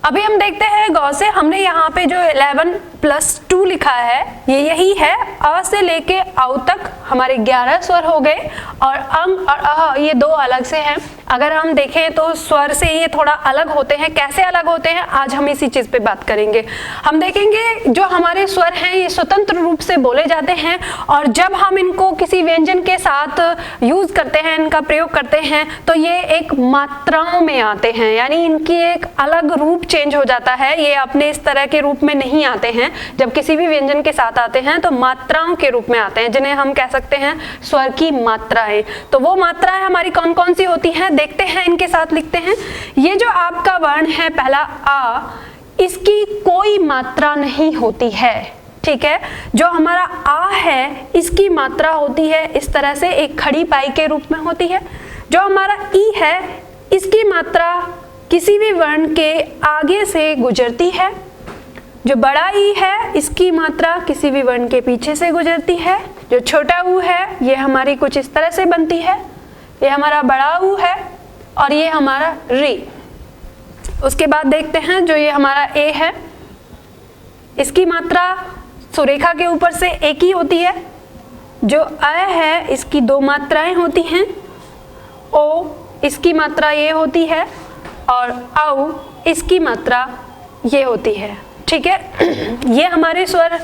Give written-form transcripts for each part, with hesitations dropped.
अभी हम देखते हैं गौर से, हमने यहाँ पे जो 11+2 लिखा है ये यही है। अ से लेके औ तक हमारे 11 स्वर हो गए और अंग और अह ये दो अलग से हैं। अगर हम देखें तो स्वर से ये थोड़ा अलग होते हैं। कैसे अलग होते हैं आज हम इसी चीज पे बात करेंगे। हम देखेंगे जो हमारे स्वर हैं ये स्वतंत्र रूप से बोले जाते हैं और जब हम इनको किसी व्यंजन के साथ यूज करते हैं, इनका प्रयोग करते हैं, तो ये एक मात्राओं में आते हैं, यानी इनकी एक अलग रूप चेंज हो जाता है। ये अपने इस तरह के रूप में नहीं आते हैं। जब किसी भी व्यंजन के साथ आते हैं तो मात्राओं के रूप में आते हैं, जिन्हें हम कह सकते हैं स्वर की मात्राएं। तो वो मात्राएं हमारी कौन कौन सी होती हैं देखते हैं, इनके साथ लिखते हैं। ये जो आपका वर्ण है पहला आ, इसकी कोई मात्रा नहीं होती है, ठीक है। जो हमारा आ है इसकी मात्रा होती है इस तरह से एक खड़ी पाई के रूप में होती है। जो हमारा ई है इसकी मात्रा किसी भी वर्ण के आगे से गुजरती है। जो बड़ा ई है इसकी मात्रा किसी भी वर्ण के पीछे से गुजरती है। जो छोटा ऊ है ये हमारी कुछ इस तरह से बनती है, ये हमारा बड़ा ऊ है और ये हमारा री। उसके बाद देखते हैं जो ये हमारा ए है, इसकी मात्रा सुरेखा के ऊपर से एक ही होती है। जो अ है इसकी दो मात्राएं होती हैं, ओ इसकी मात्रा ये होती है और औ इसकी मात्रा ये होती है, ठीक है। ये हमारे स्वर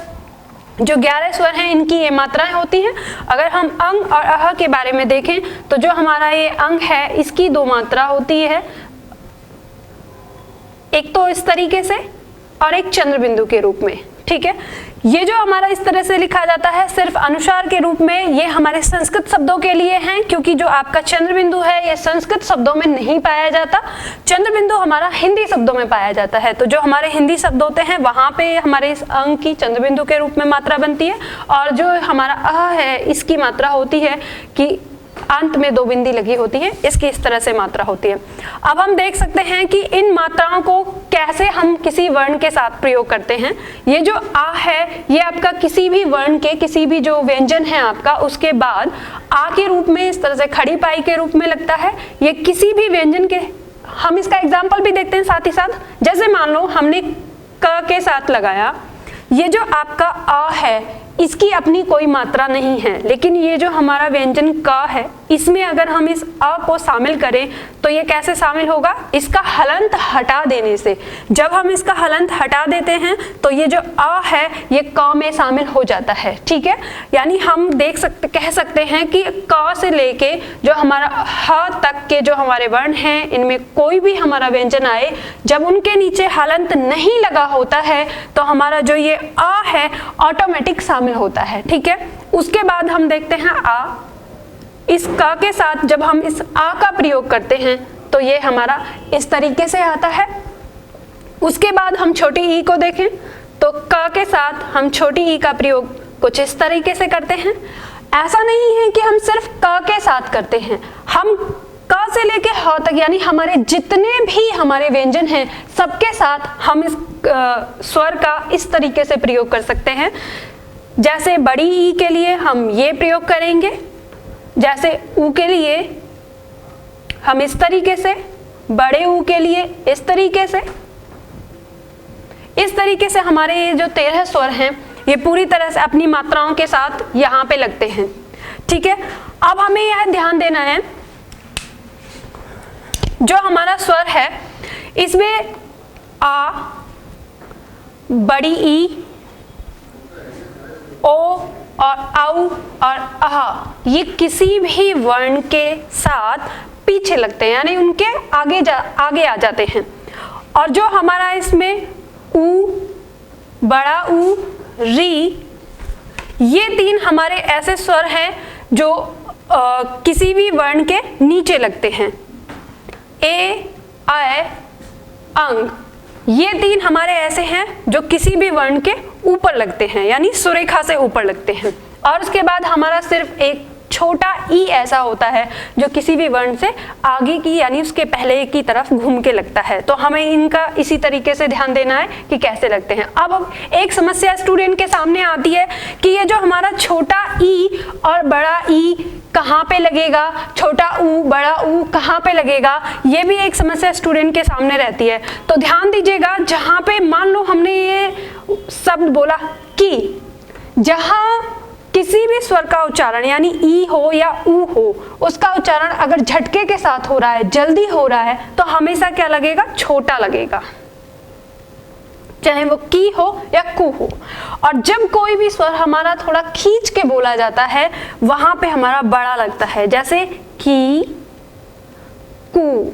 जो 11 स्वर हैं इनकी ये मात्राएं होती हैं। अगर हम अंग और अह के बारे में देखें तो जो हमारा ये अंग है इसकी दो मात्रा होती है, एक तो इस तरीके से और एक चंद्र बिंदु के रूप में, ठीक है। ये जो हमारा इस तरह से लिखा जाता है सिर्फ अनुसार के रूप में, ये हमारे संस्कृत शब्दों के लिए हैं, क्योंकि जो आपका चंद्र बिंदु है ये संस्कृत शब्दों में नहीं पाया जाता। चंद्र बिंदु हमारा हिंदी शब्दों में पाया जाता है। तो जो हमारे हिंदी शब्द होते हैं वहां पे हमारे इस अंग की चंद्र बिंदु के रूप में मात्रा बनती है और जो हमारा अह है इसकी मात्रा होती है कि अंत में दो बिंदी लगी होती है, इसकी इस तरह से मात्रा होती है। अब हम देख सकते हैं कि इन मात्राओं को कैसे हम किसी वर्ण के साथ प्रयोग करते हैं। ये जो आ है ये आपका किसी भी वर्ण के किसी भी जो व्यंजन है आपका उसके बाद आ के रूप में इस तरह से खड़ी पाई के रूप में लगता है। ये किसी भी व्यंजन के, हम इसका एग्जाम्पल भी देखते हैं साथ ही साथ। जैसे मान लो हमने क के साथ लगाया, ये जो आपका आ है इसकी अपनी कोई मात्रा नहीं है, लेकिन ये जो हमारा व्यंजन क है इसमें अगर हम इस अ को शामिल करें तो ये कैसे शामिल होगा, इसका हलंत हटा देने से। जब हम इसका हलंत हटा देते हैं तो ये जो अ है ये क में शामिल हो जाता है, ठीक है। यानी हम कह सकते हैं कि क से लेके जो हमारा ह तक के जो हमारे वर्ण हैं इनमें कोई भी हमारा व्यंजन आए, जब उनके नीचे हलंत नहीं लगा होता है तो हमारा जो ये अ है ऑटोमेटिक शामिल होता है, ठीक है। उसके बाद हम देखते हैं आ, इस क के साथ जब हम इस आ का प्रयोग करते हैं तो ये हमारा इस तरीके से आता है। उसके बाद हम छोटी ई को देखें तो क के साथ हम छोटी ई का प्रयोग कुछ इस तरीके से करते हैं। ऐसा नहीं है कि हम सिर्फ क के साथ करते हैं, हम क से लेके ह तक यानी हमारे जितने भी हमारे व्यंजन हैं सबके साथ हम इस स्वर का इस तरीके से प्रयोग कर सकते हैं। जैसे बड़ी ई के लिए हम ये प्रयोग करेंगे, जैसे ऊ के लिए हम इस तरीके से, बड़े ऊ के लिए इस तरीके से। इस तरीके से हमारे ये जो 13 स्वर हैं ये पूरी तरह से अपनी मात्राओं के साथ यहाँ पे लगते हैं, ठीक है। अब हमें यह ध्यान देना है जो हमारा स्वर है इसमें आ, बड़ी ई, ओ और औ और अह ये किसी भी वर्ण के साथ पीछे लगते हैं, यानी उनके आगे आ जाते हैं। और जो हमारा इसमें ऊ, बड़ा ऊ, री, ये तीन हमारे ऐसे स्वर हैं जो किसी भी वर्ण के नीचे लगते हैं। ए, ऐ, अंग, ये तीन हमारे ऐसे हैं जो किसी भी वर्ण के ऊपर लगते हैं, यानी सुरेखा से ऊपर लगते हैं। और उसके बाद हमारा सिर्फ एक छोटा ई ऐसा होता है जो किसी भी वर्ण से आगे की यानी उसके पहले की तरफ घूम के लगता है। तो हमें इनका इसी तरीके से ध्यान देना है कि कैसे लगते हैं। अब एक समस्या स्टूडेंट के सामने आती है कि ये जो हमारा छोटा ई और बड़ा ई कहाँ पे लगेगा, छोटा ऊ बड़ा ऊ कहाँ पे लगेगा, ये भी एक समस्या स्टूडेंट के सामने रहती है। तो ध्यान दीजिएगा, जहाँ पे मान लो हमने ये शब्द बोला कि, जहाँ किसी भी स्वर का उच्चारण यानी ई हो या ऊ हो, उसका उच्चारण अगर झटके के साथ हो रहा है, जल्दी हो रहा है, तो हमेशा क्या लगेगा, छोटा लगेगा, चाहे वो की हो या कू हो। और जब कोई भी स्वर हमारा थोड़ा खींच के बोला जाता है वहां पे हमारा बड़ा लगता है, जैसे की, कू।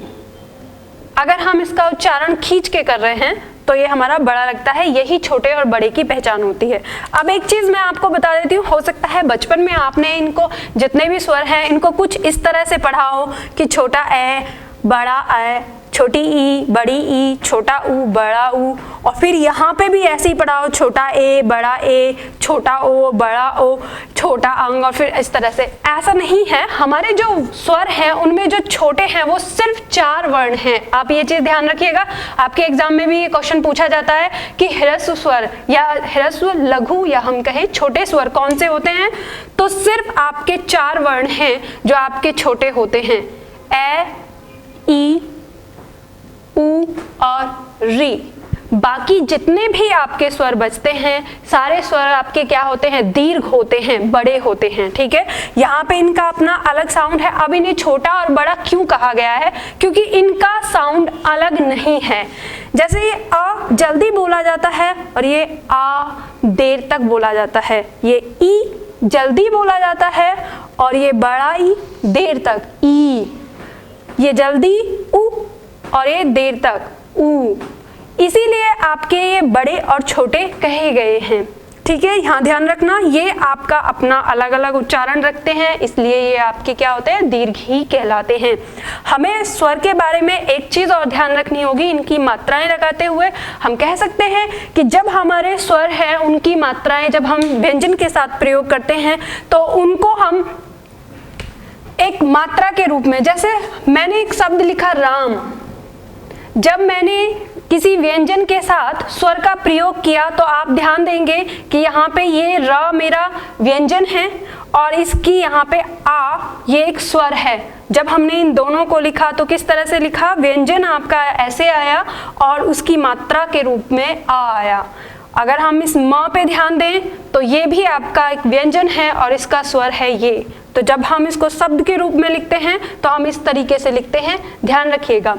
अगर हम इसका उच्चारण खींच के कर रहे हैं तो ये हमारा बड़ा लगता है। यही छोटे और बड़े की पहचान होती है। अब एक चीज मैं आपको बता देती हूँ, हो सकता है बचपन में आपने इनको जितने भी स्वर हैं इनको कुछ इस तरह से पढ़ा हो कि छोटा ए बड़ा ए, छोटी ई बड़ी ई, छोटा ऊ बड़ा ऊ, और फिर यहाँ पे भी ऐसे ही पढ़ा हो, छोटा ए बड़ा ए, छोटा ओ बड़ा ओ, छोटा अंग, और फिर इस तरह से। ऐसा नहीं है, हमारे जो स्वर हैं उनमें जो छोटे हैं वो सिर्फ 4 वर्ण हैं। आप ये चीज ध्यान रखिएगा, आपके एग्जाम में भी ये क्वेश्चन पूछा जाता है कि ह्रस्व स्वर या ह्रस्व लघु या हम कहें छोटे स्वर कौन से होते हैं, तो सिर्फ आपके 4 वर्ण हैं जो आपके छोटे होते हैं, ए, ई, ऊ और री। बाकी जितने भी आपके स्वर बचते हैं सारे स्वर आपके क्या होते हैं, दीर्घ होते हैं, बड़े होते हैं। ठीक है, यहाँ पे इनका अपना अलग साउंड है। अब इन्हें छोटा और बड़ा क्यों कहा गया है, क्योंकि इनका साउंड अलग नहीं है। जैसे ये अ जल्दी बोला जाता है और ये आ देर तक बोला जाता है, ये ई जल्दी बोला जाता है और ये बड़ा ई देर तक, ई ये जल्दी ऊ और ये देर तक ऊ, इसीलिए आपके ये बड़े और छोटे कहे गए हैं। ठीक है, यहाँ ध्यान रखना, ये आपका अपना अलग अलग उच्चारण रखते हैं, इसलिए ये आपके क्या होते हैं, दीर्घ ही कहलाते हैं। हमें स्वर के बारे में एक चीज और ध्यान रखनी होगी, इनकी मात्राएं लगाते हुए हम कह सकते हैं कि जब हमारे स्वर हैं उनकी मात्राएं जब हम व्यंजन के साथ प्रयोग करते हैं तो उनको हम एक मात्रा के रूप में, जैसे मैंने एक शब्द लिखा राम, जब मैंने किसी व्यंजन के साथ स्वर का प्रयोग किया तो आप ध्यान देंगे कि यहाँ पे ये र मेरा व्यंजन है और इसकी यहाँ पे आ ये एक स्वर है। जब हमने इन दोनों को लिखा तो किस तरह से लिखा, व्यंजन आपका ऐसे आया और उसकी मात्रा के रूप में आ आया। अगर हम इस म पे ध्यान दें तो ये भी आपका एक व्यंजन है और इसका स्वर है ये। तो जब हम इसको शब्द के रूप में लिखते हैं तो हम इस तरीके से लिखते हैं, ध्यान रखिएगा।